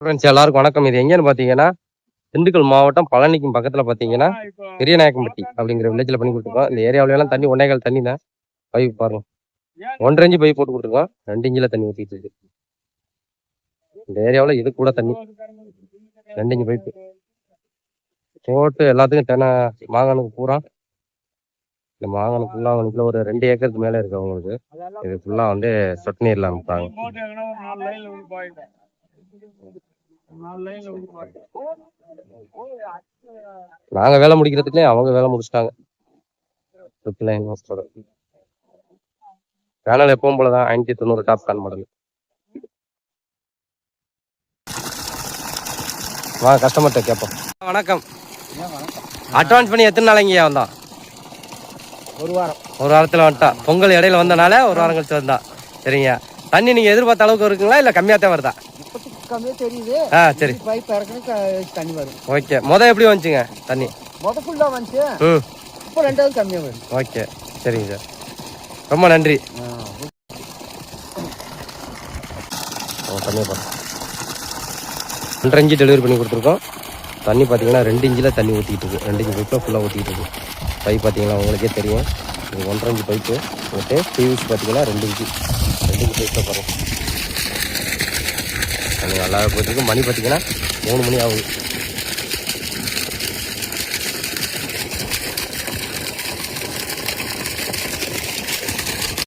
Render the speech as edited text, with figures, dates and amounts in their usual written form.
Friends எல்லாருக்கும் வணக்கம். இது எங்கன்னு பார்த்தீங்கன்னா திண்டுக்கல் மாவட்டம் பழனிக்கும் பக்கத்தில் பார்த்தீங்கன்னா பெரியநாயக்கம்பட்டி அப்படிங்கிற வில்லேஜில் பண்ணி கொடுத்துருக்கோம். இந்த ஏரியாவிலாம் தண்ணி 1.25 தண்ணி தான். பைப் பாருங்க, 1.5 இன்ச்சு பைப் போட்டு கொடுத்துருக்கோம். 2 இன்ச்சில் தண்ணி ஊற்றிட்டு இருக்கு. இந்த ஏரியாவில் இது கூட தண்ணி 2 இன்ச்சு பைப்பு போட்டு எல்லாத்துக்கும் தென்னை மாங்கனுக்கு பூரா. இந்த மாங்கனு ஃபுல்லாக அவங்களுக்குள்ள ஒரு 2 ஏக்கருக்கு மேலே இருக்கு அவங்களுக்கு. இது ஃபுல்லாக வந்து சொட்டு நீரில் அனுப்புறாங்க. நாங்க வேலை முடிக்கிறதுக்குள்ளே அவங்க வேலை முடிச்சிட்டாங்க. பேனல் எப்பவும் போலதான் 590 டாப் கான் மாடல். வா கஸ்டமர்கிட்ட கேட்போம். வணக்கம். அட்வான்ஸ் பண்ணி எத்தனை நாளைங்கய்யா வந்தோம்? ஒரு வாரத்தில் வந்துட்டா. பொங்கல் இடையில வந்தனால ஒரு வாரம் கழிச்சு வந்தா. சரிங்க. தண்ணி நீங்க எதிர்பார்த்த அளவுக்கு இருக்குங்களா இல்ல கம்மியா தான் வருதா? தெரியுது. சரி. தண்ணி வரும். ஓகே. எப்படி வந்துச்சுங்க தண்ணி? ஃபுல்லா வந்துச்சு. இப்போ ரெண்டாவது கம்மியா வரும். ஓகே சரிங்க சார், ரொம்ப நன்றி. தண்ணியை பார்த்து 2.5 இன்ச்சு டெலிவரி பண்ணி கொடுத்துருக்கோம். தண்ணி பார்த்தீங்கன்னா 2 இன்ச்சில் தண்ணி ஊற்றிக்கிட்டு இருக்கு. 2 இன்ச்சு பைப்பில் ஃபுல்லாக ஊற்றிக்கிட்டு இருக்கு. பைப் பார்த்தீங்கன்னா உங்களுக்கே தெரியும். இது 1.5 இன்ச்சு பைப்பு போட்டு பிவிசி பார்த்தீங்கன்னா 2 இன்ச்சு பைப்பில் பாருங்கள். தண்ணி நல்லா போயிட்டுருக்கு. மணி பார்த்தீங்கன்னா 3 மணி ஆகுது.